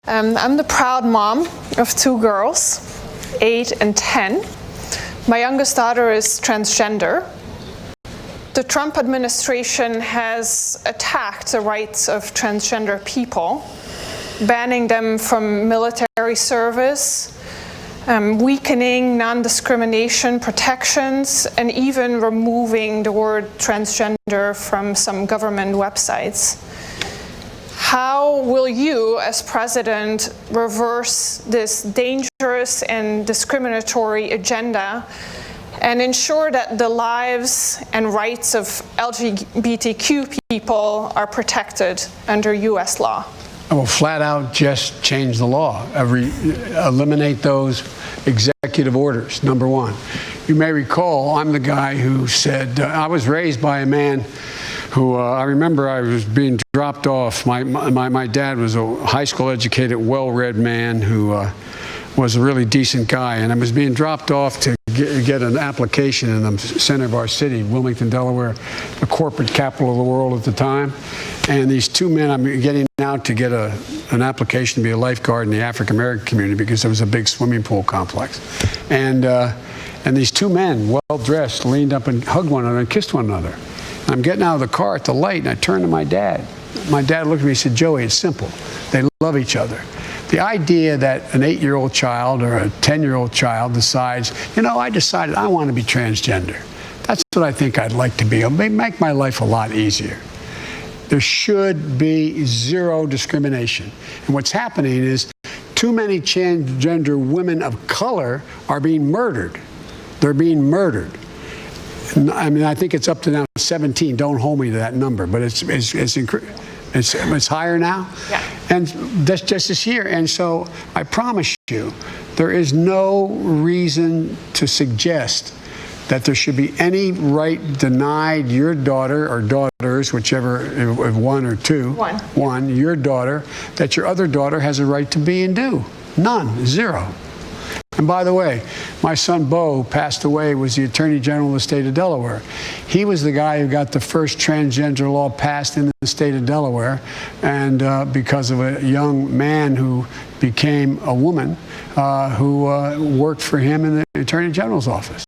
I'm the proud mom of two girls, 8 and 10. My youngest daughter is transgender. The Trump administration has attacked the rights of transgender people, banning them from military service, weakening non-discrimination protections, and even removing the word transgender from some government websites. How will you, as president, reverse this dangerous and discriminatory agenda and ensure that the lives and rights of LGBTQ people are protected under U.S. law? I will flat out just change the law. Eliminate those executive orders, number one. You may recall, I'm the guy who said, I was raised by a man who, I remember I was being dropped off. My dad was a high school educated, well-read man who was a really decent guy, and I was being dropped off to get an application in the center of our city, Wilmington, Delaware, the corporate capital of the world at the time. And these two men, I'm getting out to get an application to be a lifeguard in the African-American community because there was a big swimming pool complex. And these two men, well-dressed, leaned up and hugged one another and kissed one another. And I'm getting out of the car at the light, and I turned to my dad. My dad looked at me and said, "Joey, it's simple. They love each other." The idea that an 8-year-old child or a 10-year-old child decides, you know, I decided I want to be transgender. That's what I think I'd like to be. It'll make my life a lot easier. There should be zero discrimination. And what's happening is too many transgender women of color are being murdered. They're being murdered. I mean, I think it's up to now 17. Don't hold me to that number, but it's higher now. Yeah. And that's just this year. And so I promise you, there is no reason to suggest that there should be any right denied your daughter or daughters, whichever, if one or two, one, your daughter, that your other daughter has a right to be and do. None, zero. And by the way, my son Bo passed away, was the Attorney General of the state of Delaware. He was the guy who got the first transgender law passed in the state of Delaware, and because of a young man who became a woman who worked for him in the Attorney General's office.